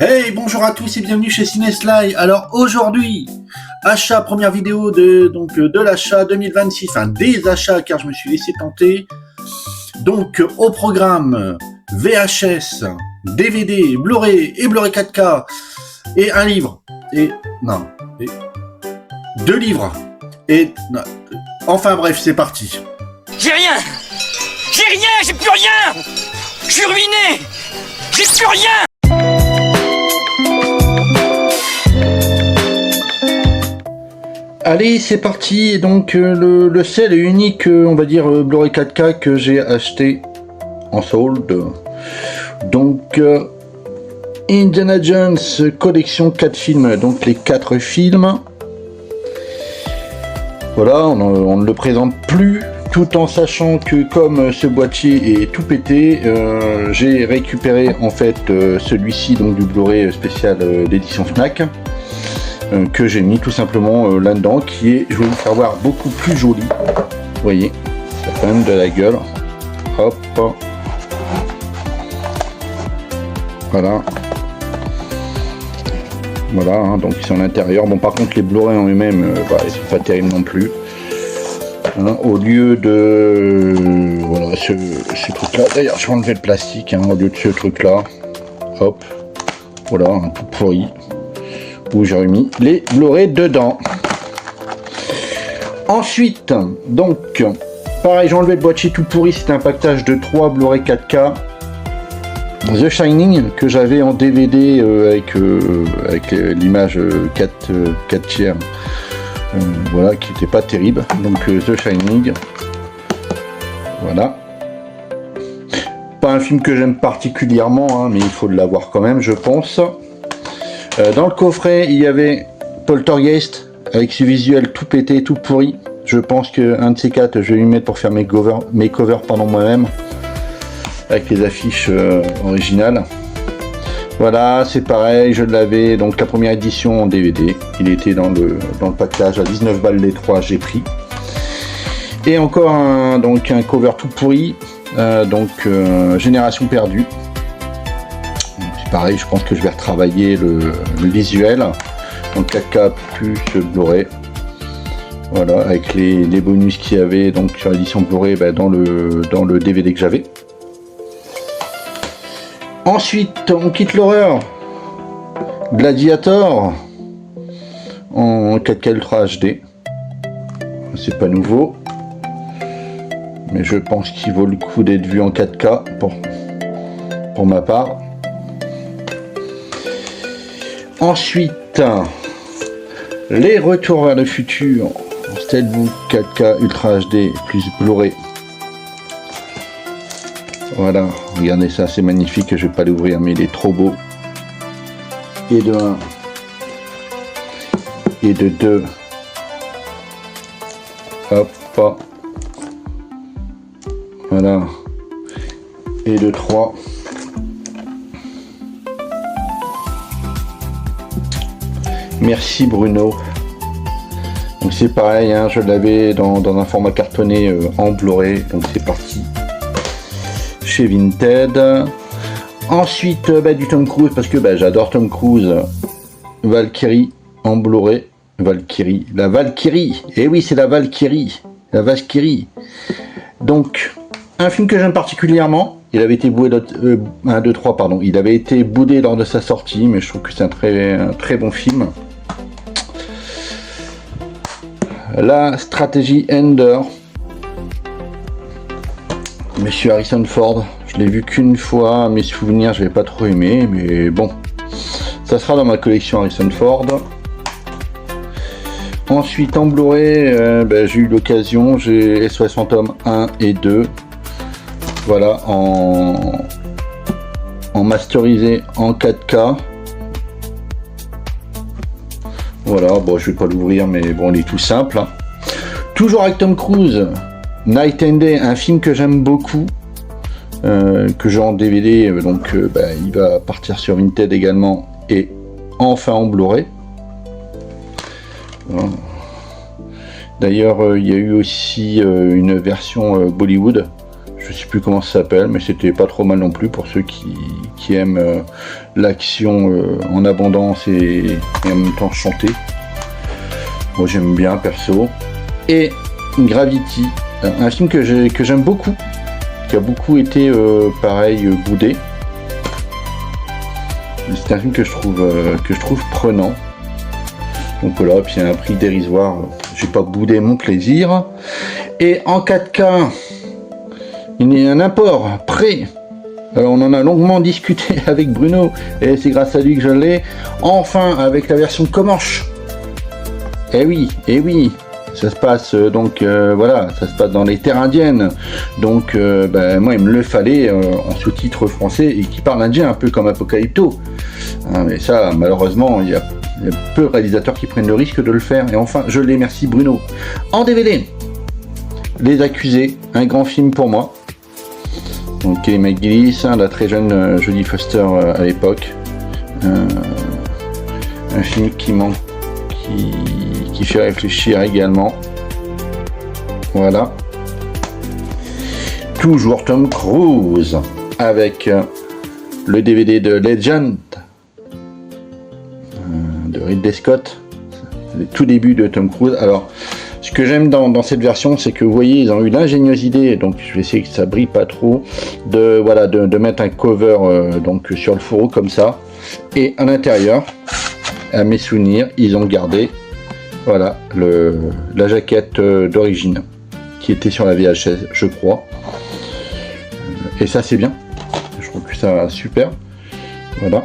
Hey, bonjour à tous et bienvenue chez Cinesly. Alors aujourd'hui, achat, première vidéo de l'achat 2026, enfin des achats car je me suis laissé tenter. Donc au programme VHS, DVD, Blu-ray et Blu-ray 4K et un livre et deux livres et enfin bref, c'est parti. J'ai rien, j'ai plus rien. Je suis ruiné, j'ai plus rien. Allez, c'est parti. Et donc le seul et unique, on va dire, Blu-ray 4K que j'ai acheté en solde. Donc Indiana Jones collection 4 films, donc les 4 films. Voilà, on ne le présente plus, tout en sachant que comme ce boîtier est tout pété, j'ai récupéré en fait celui-ci, donc du Blu-ray spécial d'édition Fnac. Que j'ai mis tout simplement là-dedans, qui est, je vais vous faire voir, beaucoup plus joli. Vous voyez, ça fait quand même de la gueule. Hop, voilà, voilà, hein, donc ils sont à l'intérieur. Bon, par contre les Blu-ray en eux-mêmes, ils sont pas terribles non plus. Hein, au lieu de voilà ce truc-là, d'ailleurs je vais enlever le plastique. Hein, au lieu de ce truc-là, hop, voilà, un tout pourri. Où j'ai remis les Blu-ray dedans. Ensuite, donc, pareil, j'ai enlevé le boîtier tout pourri, c'était un pactage de 3 Blu-ray 4K. The Shining, que j'avais en DVD avec l'image 4 tiers, voilà, qui n'était pas terrible. Donc, The Shining, voilà. Pas un film que j'aime particulièrement, hein, mais il faut l'avoir quand même, je pense. Dans le coffret, il y avait Poltergeist avec ce visuel tout pété, tout pourri. Je pense qu'un de ces 4, je vais lui mettre pour faire mes covers pendant moi-même, avec les affiches originales. Voilà, c'est pareil, je l'avais, donc la première édition en DVD. Il était dans le package à 19 balles les 3, j'ai pris. Et encore un cover tout pourri, Génération perdue. Pareil, je pense que je vais retravailler le visuel en 4K plus Blu-ray. Voilà, avec les bonus qu'il y avait donc sur l'édition Blu-ray dans le DVD que j'avais. Ensuite, on quitte l'horreur. Gladiator en 4K Ultra HD. C'est pas nouveau, mais je pense qu'il vaut le coup d'être vu en 4K pour ma part. Ensuite, les Retours vers le futur, Steelbook 4K Ultra HD plus Blu-ray. Voilà, regardez ça, c'est magnifique, je vais pas l'ouvrir, mais il est trop beau. Et de 1, et de 2, hop, voilà, et de 3. Merci Bruno. Donc c'est pareil, hein, je l'avais dans un format cartonné en Blu-ray. Donc c'est parti chez Vinted. Ensuite du Tom Cruise, parce que j'adore Tom Cruise. Valkyrie en Blu-ray. Valkyrie, la Valkyrie. Et oui, c'est la Valkyrie. La Valkyrie. Donc un film que j'aime particulièrement. Il avait été boudé il avait été boudé lors de sa sortie, mais je trouve que c'est un très bon film. La stratégie Ender. Monsieur Harrison Ford. Je l'ai vu qu'une fois, mes souvenirs, je l'ai pas trop aimé, mais bon. Ça sera dans ma collection Harrison Ford. Ensuite, en Blu-ray, j'ai eu l'occasion, j'ai SOS Fantôme 1 et 2. Voilà, en masterisé en 4K. Voilà, bon, je vais pas l'ouvrir, mais bon, il est tout simple. Hein. Toujours avec Tom Cruise, Night and Day, un film que j'aime beaucoup, que j'ai en DVD, il va partir sur Vinted également, et enfin en Blu-ray. Voilà. D'ailleurs, il y a eu aussi une version Bollywood. Je sais plus comment ça s'appelle, mais c'était pas trop mal non plus pour ceux qui qui aime l'action en abondance et en même temps chanter. Moi j'aime bien perso. Et Gravity, un film que j'aime beaucoup, qui a beaucoup été pareil boudé. C'est un film que je trouve prenant. Donc voilà, puis un prix dérisoire, j'ai pas boudé mon plaisir. Et en 4K, il y a un import prêt. Alors on en a longuement discuté avec Bruno, et c'est grâce à lui que je l'ai. Enfin, avec la version Comanche. Eh oui, ça se passe donc voilà, ça se passe dans les terres indiennes. Donc moi il me le fallait en sous-titre français et qui parle indien un peu comme Apocalypto. Hein, mais ça malheureusement il y a peu de réalisateurs qui prennent le risque de le faire. Et enfin je l'ai, merci Bruno. En DVD, Les Accusés, un grand film pour moi. Donc Kelly McGillis, la très jeune Jodie Foster à l'époque. Un film qui fait réfléchir également. Voilà. Toujours Tom Cruise avec le DVD de Legend de Ridley Scott. C'est le tout début de Tom Cruise. Alors, ce que j'aime dans cette version, c'est que vous voyez, ils ont eu l'ingénieuse idée, donc je vais essayer que ça brille pas trop, de mettre un cover donc sur le fourreau comme ça. Et à l'intérieur, à mes souvenirs, ils ont gardé voilà la jaquette d'origine qui était sur la VHS, je crois. Et ça c'est bien. Je trouve que ça super. Voilà.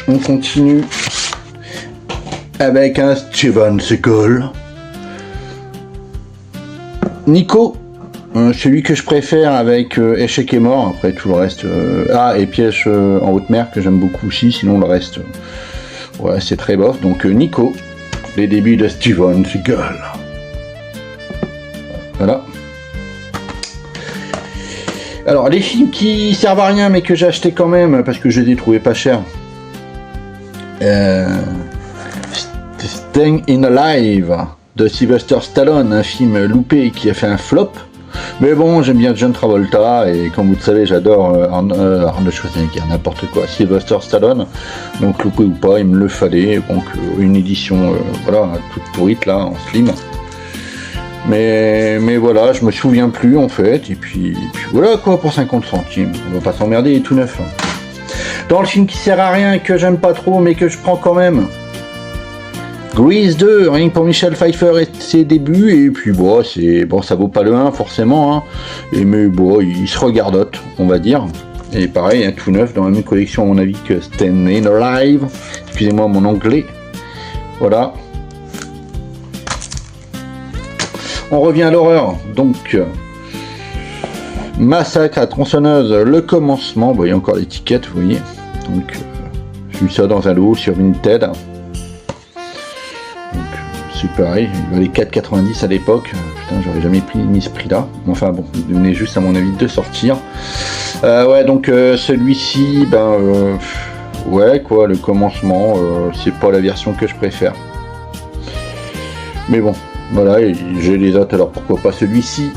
On continue avec un Steven Seagal. Nico, celui que je préfère avec Échec et mort. Après tout le reste. Et Piège en haute mer que j'aime beaucoup aussi. Sinon le reste. Ouais, c'est très bof. Donc Nico, les débuts de Steven Seagal. Voilà. Alors les films qui servent à rien mais que j'ai acheté quand même parce que je les ai trouvés pas chers. Staying in Alive de Sylvester Stallone, un film loupé qui a fait un flop. Mais bon, j'aime bien John Travolta et comme vous le savez, j'adore Arnold Schwarzenegger, n'importe quoi. Sylvester Stallone, donc loupé ou pas, il me le fallait. Donc une édition, voilà, toute pourrite là, en slim. Mais voilà, je me souviens plus en fait. Et puis voilà quoi pour 50 centimes. On va pas s'emmerder, il est tout neuf. Dans le film qui sert à rien, que j'aime pas trop, mais que je prends quand même. Grease 2, rien que pour Michel Pfeiffer et ses débuts, et puis bon, ça vaut pas le 1 forcément, hein, mais bon, il se regardote, on va dire. Et pareil, tout neuf dans la même collection à mon avis que Staying Alive. Excusez-moi mon anglais. Voilà. On revient à l'horreur, donc Massacre à tronçonneuse, le commencement, vous voyez encore l'étiquette, vous voyez. Donc j'ai eu ça dans un lot sur Vinted. C'est pareil, il valait 4,90 à l'époque. Putain, j'aurais jamais mis ce prix là. Enfin bon, il venait juste à mon avis de sortir. Ouais, donc celui-ci, ouais quoi, le commencement, c'est pas la version que je préfère. Mais bon, voilà, j'ai les autres, alors pourquoi pas celui-ci.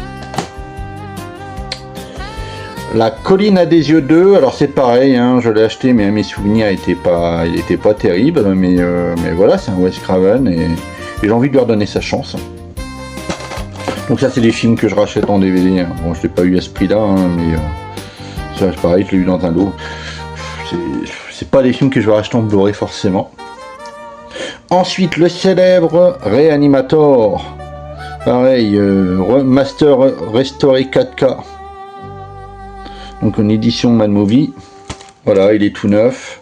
La colline à des yeux 2, alors c'est pareil, hein, je l'ai acheté, mais à mes souvenirs, il était pas terrible, mais voilà, c'est un Wes Craven et j'ai envie de lui redonner sa chance. Donc ça c'est des films que je rachète en DVD, hein. Bon je l'ai pas eu à ce prix là, hein, mais ça c'est pareil, je l'ai eu dans un lot. C'est pas des films que je vais racheter en Blu-ray forcément. Ensuite le célèbre Reanimator, pareil, Master Restauré 4K, donc une édition Mad Movie. Voilà, il est tout neuf.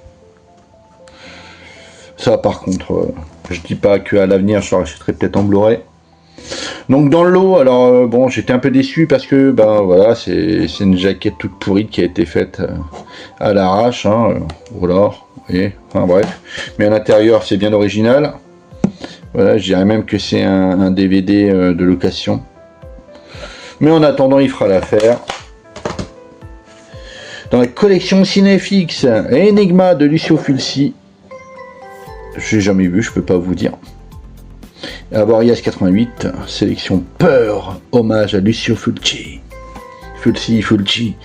Ça par contre, je dis pas qu'à l'avenir je le rachèterai peut-être en Blu-ray. Donc dans le lot, alors bon, j'étais un peu déçu parce que voilà, c'est une jaquette toute pourrie qui a été faite à l'arrache, hein, voilà, et enfin bref. Mais à l'intérieur, c'est bien original. Voilà, je dirais même que c'est un DVD de location. Mais en attendant, il fera l'affaire. Dans la collection Cinéfix, Enigma de Lucio Fulci. J'ai jamais vu, je peux pas vous dire. Avoriaz 88, sélection Peur, hommage à Lucio Fulci. Fulci.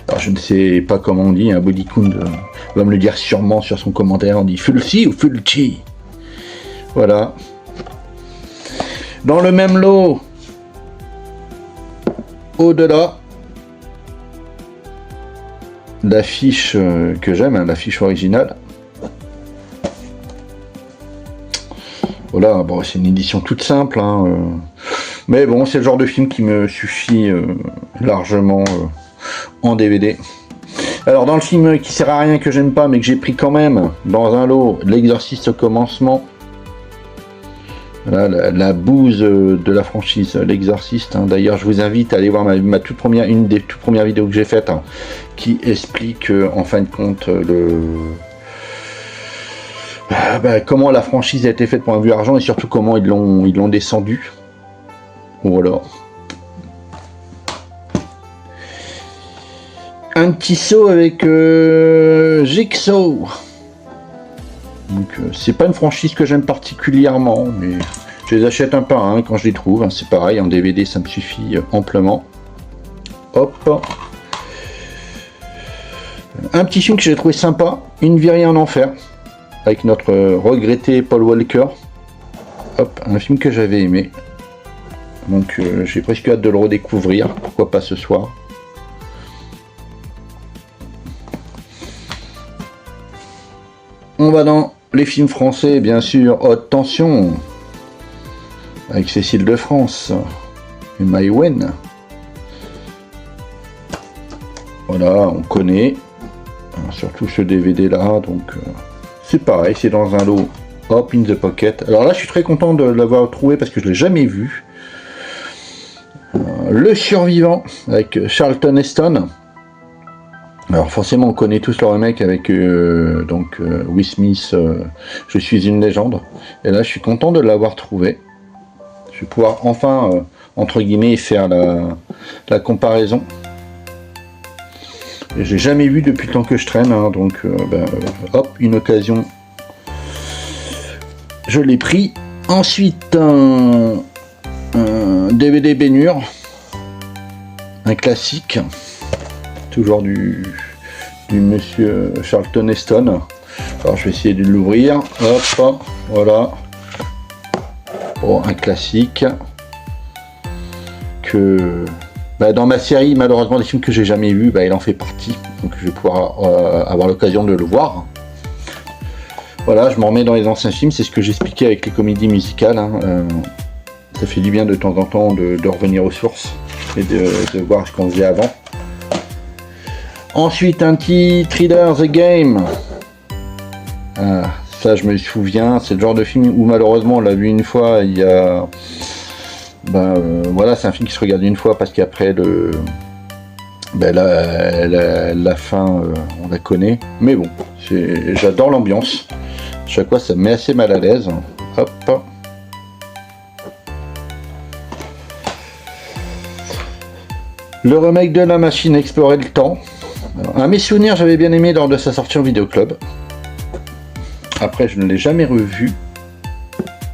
Alors je ne sais pas comment on dit, un Bodycoon va me le dire sûrement sur son commentaire, on dit Fulci ou Fulci. Voilà. Dans le même lot, au-delà, l'affiche que j'aime, hein, l'affiche originale. Voilà, bon, c'est une édition toute simple, hein, mais bon, c'est le genre de film qui me suffit largement en DVD. Alors, dans le film qui sert à rien, que j'aime pas, mais que j'ai pris quand même, dans un lot, L'Exorciste au commencement. Voilà, la bouse de la franchise, L'Exorciste. Hein. D'ailleurs, je vous invite à aller voir ma toute première, une des toutes premières vidéos que j'ai faites, hein, qui explique, en fin de compte, comment la franchise a été faite pour un but argent et surtout comment ils l'ont descendu. Voilà. Un petit saut avec Jigsaw. Donc c'est pas une franchise que j'aime particulièrement, mais je les achète un par un quand je les trouve. Hein, c'est pareil, en DVD ça me suffit amplement. Hop. Un petit film que j'ai trouvé sympa, Une virée en enfer, avec notre regretté Paul Walker. Hop, un film que j'avais aimé. Donc j'ai presque hâte de le redécouvrir, pourquoi pas ce soir. On va dans les films français, bien sûr, Haute Tension, avec Cécile de France et Maïwen. Voilà, on connaît, surtout ce DVD là, donc c'est pareil, c'est dans un lot, hop, in the pocket. Alors là, je suis très content de l'avoir trouvé parce que je ne l'ai jamais vu. Le Survivant, avec Charlton Heston. Alors forcément on connaît tous le remake avec Will Smith, Je suis une légende. Et là je suis content de l'avoir trouvé. Je vais pouvoir enfin, entre guillemets, faire la comparaison. Et j'ai jamais vu depuis le temps que je traîne, hein, donc hop, une occasion. Je l'ai pris. Ensuite un DVD Bénure, un classique. Toujours du monsieur Charlton Heston. Alors je vais essayer de l'ouvrir. Hop, voilà. Bon, un classique que dans ma série, malheureusement, des films que j'ai jamais vus, il en fait partie. Donc je vais pouvoir avoir l'occasion de le voir. Voilà, je m'en remets dans les anciens films. C'est ce que j'expliquais avec les comédies musicales. Hein. Ça fait du bien de temps en temps de revenir aux sources et de voir ce qu'on faisait avant. Ensuite, un petit Thriller The Game. Ça, je me souviens. C'est le genre de film où malheureusement on l'a vu une fois. Il y a, voilà, c'est un film qui se regarde une fois parce qu'après la fin, on la connaît. Mais bon, j'adore l'ambiance. Chaque fois, ça me met assez mal à l'aise. Hop. Le remake de La Machine à explorer le temps. Alors, à mes souvenirs, j'avais bien aimé lors de sa sortie en vidéoclub. Après, je ne l'ai jamais revu.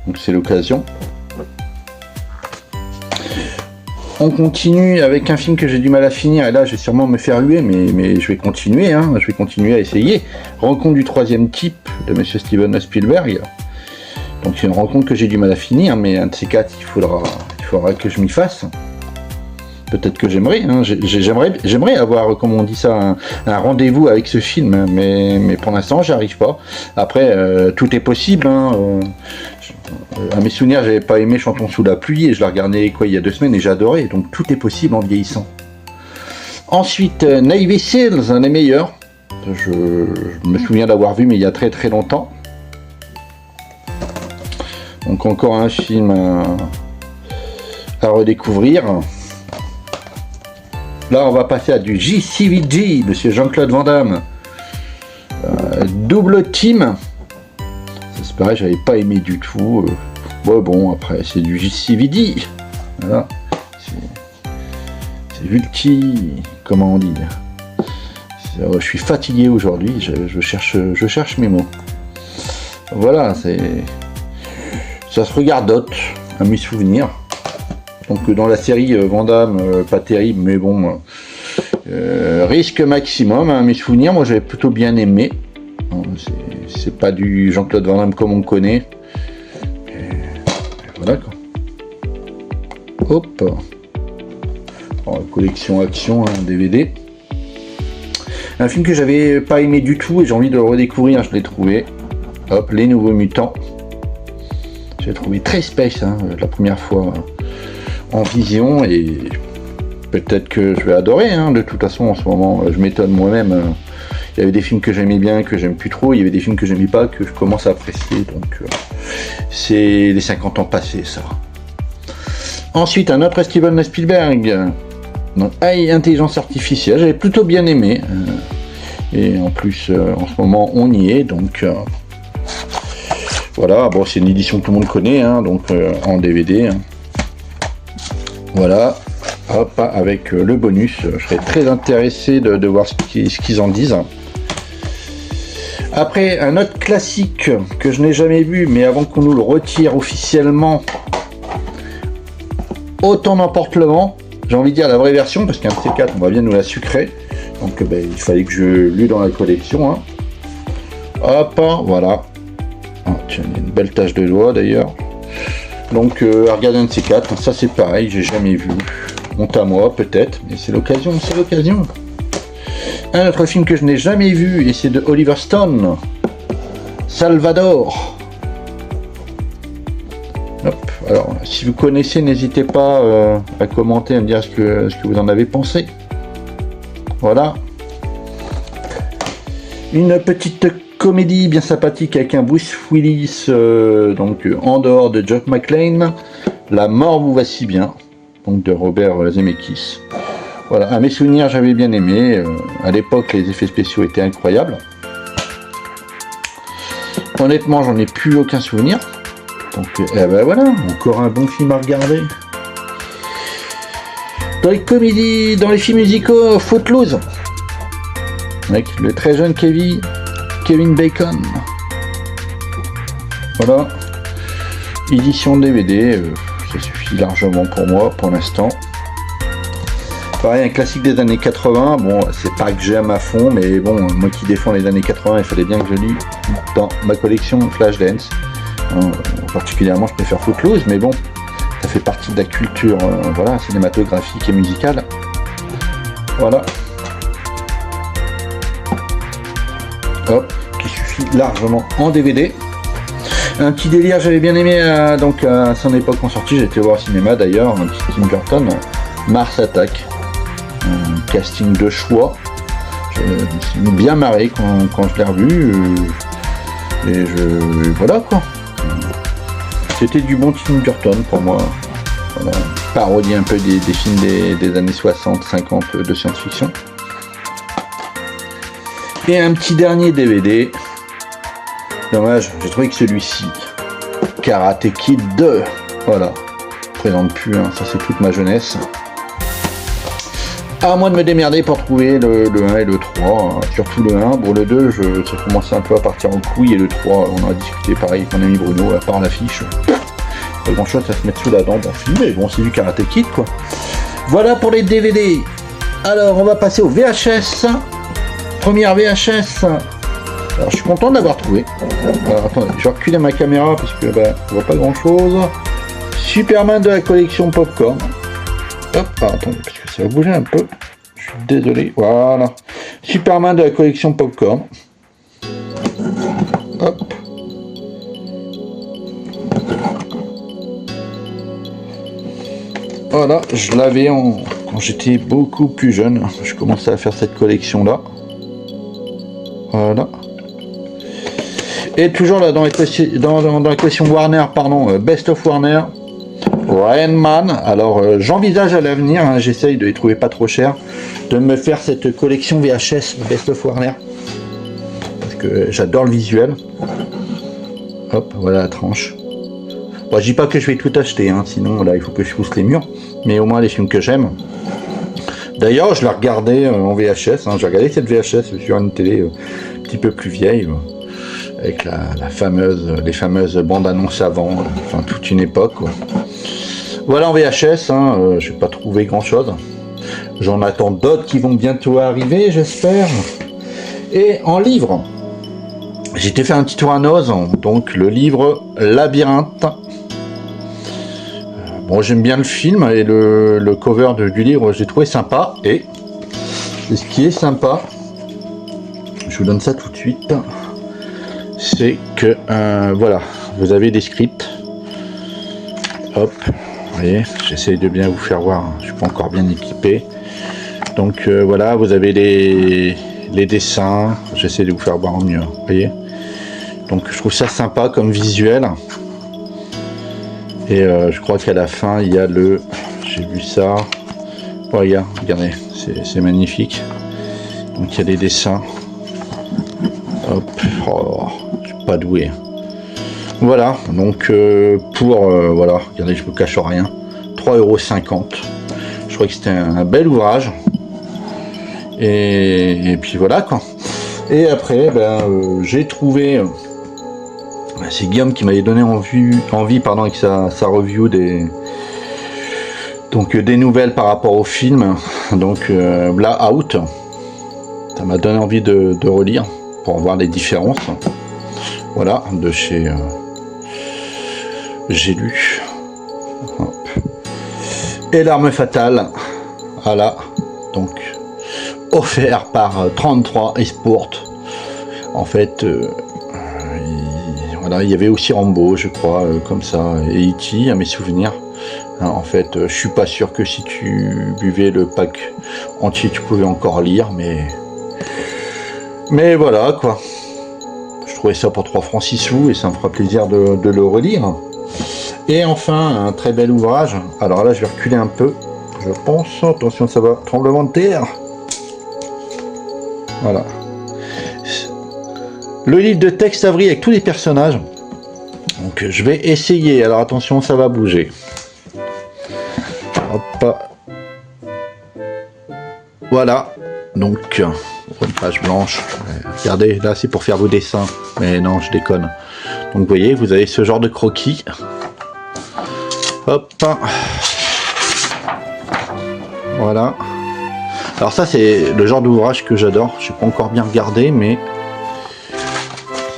Donc c'est l'occasion. On continue avec un film que j'ai du mal à finir. Et là, je vais sûrement me faire huer, mais je vais continuer. Hein, je vais continuer à essayer. Rencontre du troisième type de Monsieur Steven Spielberg. Donc c'est une rencontre que j'ai du mal à finir, mais un de ces quatre, il faudra que je m'y fasse. Peut-être que j'aimerais, hein. J'aimerais avoir, comme on dit ça, un rendez-vous avec ce film, hein, mais pour l'instant, j'y arrive pas. Après, tout est possible. Hein, à mes souvenirs, j'avais pas aimé Chantons sous la pluie et je l'ai regardé il y a 2 semaines et j'ai adoré. Donc tout est possible en vieillissant. Ensuite, Navy Seals, un des meilleurs. Je me souviens d'avoir vu, mais il y a très très longtemps. Donc encore un film à redécouvrir. Là, on va passer à du JCVD, monsieur Jean-Claude Van Damme. Double Team. C'est pareil, j'avais pas aimé du tout. Bon, après, c'est du JCVD. Voilà. C'est Vulti. Comment on dit? Je suis fatigué aujourd'hui. Je cherche mes mots. Voilà, ça se regardote, à mes souvenirs. Donc dans la série Van Damme, pas terrible, mais bon, Risque maximum, hein, mes souvenirs, moi j'avais plutôt bien aimé. C'est pas du Jean-Claude Van Damme comme on connaît. Et voilà quoi. Hop. Alors, collection action, hein, DVD. Un film que j'avais pas aimé du tout et j'ai envie de le redécouvrir, je l'ai trouvé. Hop, Les Nouveaux Mutants. J'ai trouvé très space, hein, la première fois en vision et peut-être que je vais adorer, hein, de toute façon en ce moment, je m'étonne moi-même. Il y avait des films que j'aimais bien, que j'aime plus trop, il y avait des films que j'aimais pas, que je commence à apprécier, donc c'est les 50 ans passés ça. Ensuite, un autre Steven Spielberg, donc AI, intelligence artificielle, j'avais plutôt bien aimé, et en plus en ce moment on y est, donc voilà, bon c'est une édition que tout le monde connaît, hein, donc en DVD, hein. Voilà, hop, avec le bonus, je serais très intéressé de voir ce qu'ils en disent. Après, un autre classique que je n'ai jamais vu, mais avant qu'on nous le retire officiellement, Autant n'emporte le vent, j'ai envie de dire la vraie version, parce qu'un de ces quatre, on va bien nous la sucrer. Donc il fallait que je l'eue dans la collection. Hein. Hop, voilà. Oh, tiens, il y a une belle tache de doigt d'ailleurs. Donc à regarder un de ces quatre, ça c'est pareil, j'ai jamais vu. Honte à moi peut-être, mais c'est l'occasion, c'est l'occasion. Un autre film que je n'ai jamais vu, et c'est de Oliver Stone, Salvador. Hop, alors si vous connaissez, n'hésitez pas à commenter, à me dire ce que vous en avez pensé. Voilà. Une petite comédie bien sympathique avec un Bruce Willis, donc en dehors de John McClane, La mort vous va si bien, donc de Robert Zemeckis. Voilà, à mes souvenirs, j'avais bien aimé. À l'époque, les effets spéciaux étaient incroyables. Honnêtement, j'en ai plus aucun souvenir. Donc, ben voilà, encore un bon film à regarder. Dans les comédies, dans les films musicaux, Footloose, avec le très jeune Kevin Bacon. Voilà, édition DVD, ça suffit largement pour moi pour l'instant. Pareil, un classique des années 80, bon, c'est pas que j'aime à fond, mais bon, moi qui défends les années 80, il fallait bien que je lis dans ma collection Flashdance. Particulièrement, je préfère Footloose, mais bon, ça fait partie de la culture voilà, cinématographique et musicale. Voilà. Hop, qui suffit largement en DVD. Un petit délire, j'avais bien aimé, donc à son époque en sortie, j'ai été voir au cinéma d'ailleurs, un petit Tim Burton, Mars Attack. Un casting de choix. Je me suis bien marré quand je l'ai revu. Et voilà quoi. C'était du bon Tim Burton pour moi. Voilà. Parodie un peu des films des années 60, 50 de science-fiction. Et un petit dernier DVD. Dommage, j'ai trouvé que celui-ci, Karate Kid 2. Voilà. Je présente plus, hein. Ça c'est toute ma jeunesse. À moi de me démerder pour trouver le 1 et le 3, surtout le 1. Bon, le 2, ça commençait un peu à partir en couille, et le 3, on a discuté pareil avec mon ami Bruno, à part l'affiche. Pas grand chose à se mettre sous la dent dans le film, mais bon, c'est du Karate Kid, quoi. Voilà pour les DVD. Alors, on va passer au VHS. Première VHS. Alors, je suis content de l'avoir trouvé. Alors, attendez, je vais reculer ma caméra parce que on voit pas grand chose. Superman de la collection Popcorn. Hop, attendez, parce que ça va bouger un peu. Je suis désolé. Voilà. Superman de la collection Popcorn. Hop. Voilà, je l'avais quand j'étais beaucoup plus jeune. Je commençais à faire cette collection-là. Voilà. Et toujours là dans la collection Warner, pardon, Best of Warner. Rain Man, alors j'envisage à l'avenir, hein, j'essaye de les trouver pas trop cher, de me faire cette collection VHS Best of Warner, parce que j'adore le visuel. Hop, voilà la tranche. Bon, je dis pas que je vais tout acheter, hein, sinon là il faut que je pousse les murs, mais au moins les films que j'aime. D'ailleurs je l'ai regardé en VHS, hein, j'ai regardé cette VHS sur une télé un petit peu plus vieille, avec les fameuses bandes annonces avant, enfin toute une époque, quoi. Voilà en VHS, hein, je n'ai pas trouvé grand chose. J'en attends d'autres qui vont bientôt arriver, j'espère. Et en livre, j'ai été faire un petit tour à Noz, donc le livre Labyrinthe. Bon, j'aime bien le film et le cover du livre, j'ai trouvé sympa. Et ce qui est sympa, je vous donne ça tout de suite, c'est que voilà, vous avez des scripts. Hop, vous voyez, j'essaye de bien vous faire voir, je suis pas encore bien équipé. Donc voilà, vous avez les dessins, j'essaie de vous faire voir au mieux, vous voyez. Donc je trouve ça sympa comme visuel. Et je crois qu'à la fin, il y a le... J'ai vu ça. Oh, regardez, c'est magnifique. Donc il y a des dessins. Hop, oh, je suis pas doué. Voilà, donc voilà, regardez, je me cache rien. 3,50 €. Je crois que c'était un bel ouvrage. Et puis voilà quoi. Et après, j'ai trouvé... c'est Guillaume qui m'avait donné envie avec sa review des nouvelles par rapport au film. Donc Bla Out. Ça m'a donné envie de relire pour voir les différences. Voilà, de chez J'ai lu. Hop. Et l'arme fatale. Voilà. Donc offert par 33 Esport. En fait, voilà, il y avait aussi Rambo, je crois, comme ça, et E.T. à mes souvenirs. En fait, je suis pas sûr que si tu buvais le pack entier, tu pouvais encore lire, mais voilà quoi. Je trouvais ça pour 3 francs 6 sous et ça me fera plaisir de le relire. Et enfin, un très bel ouvrage. Alors là, je vais reculer un peu, je pense. Attention, ça va, tremblement de terre. Voilà. Le livre de Tex Avery avec tous les personnages. Donc je vais essayer. Alors attention, ça va bouger. Hop. Voilà. Donc une page blanche. Regardez, là c'est pour faire vos dessins. Mais non, je déconne. Donc vous voyez, vous avez ce genre de croquis. Hop. Voilà. Alors ça c'est le genre d'ouvrage que j'adore. Je n'ai pas encore bien regardé, mais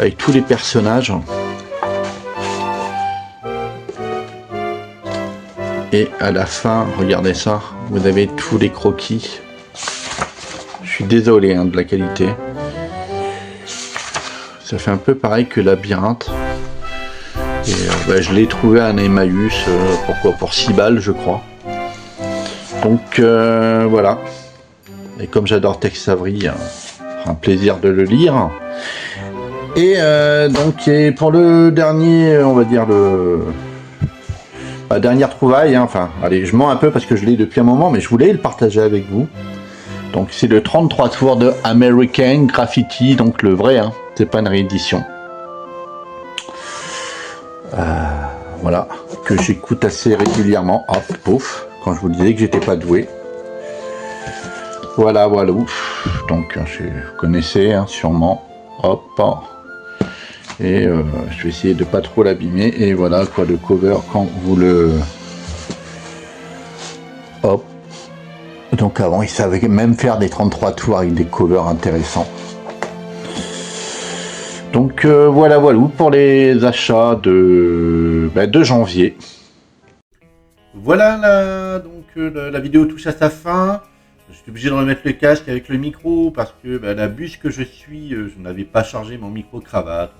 avec tous les personnages. Et à la fin, regardez ça, vous avez tous les croquis. Je suis désolé de la qualité. Ça fait un peu pareil que Labyrinthe. Et je l'ai trouvé à un Emmaüs, pour 6 balles je crois. Donc voilà. Et comme j'adore Tex Avery, un plaisir de le lire. Et donc pour le dernier, on va dire la dernière trouvaille, enfin allez, je mens un peu parce que je l'ai depuis un moment, mais je voulais le partager avec vous. Donc c'est le 33 tours de American Graffiti, donc le vrai, c'est pas une réédition. Voilà, que j'écoute assez régulièrement. Hop, pouf, quand je vous disais que j'étais pas doué. Voilà, voilà. Donc vous connaissez sûrement. Hop. Et je vais essayer de pas trop l'abîmer. Et voilà quoi, le cover quand vous le... Hop. Donc avant, ils savaient même faire des 33 tours avec des covers intéressants. Donc voilà pour les achats de janvier. Voilà, donc la vidéo touche à sa fin. Je suis obligé de remettre le casque avec le micro parce que la bûche que je suis, je n'avais pas chargé mon micro-cravate.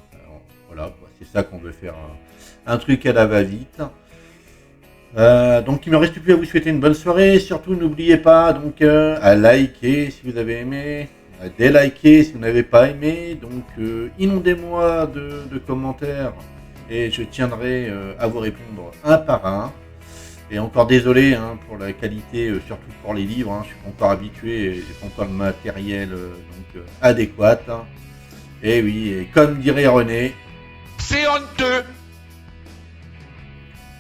Voilà, c'est ça qu'on veut faire, un truc à la va-vite. Donc il ne me reste plus à vous souhaiter une bonne soirée. Surtout n'oubliez pas donc à liker si vous avez aimé, à déliker si vous n'avez pas aimé. Donc inondez-moi de commentaires et je tiendrai à vous répondre un par un. Et encore désolé pour la qualité, surtout pour les livres, je suis pas encore habitué, j'ai pas encore le matériel adéquat. Et oui, et comme dirait René, c'est honteux.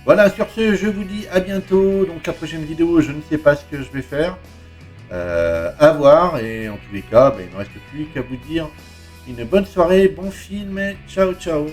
Voilà, sur ce, je vous dis à bientôt. Donc la prochaine vidéo, je ne sais pas ce que je vais faire. À voir. Et en tous les cas, il ne me reste plus qu'à vous dire une bonne soirée, bon film et ciao ciao.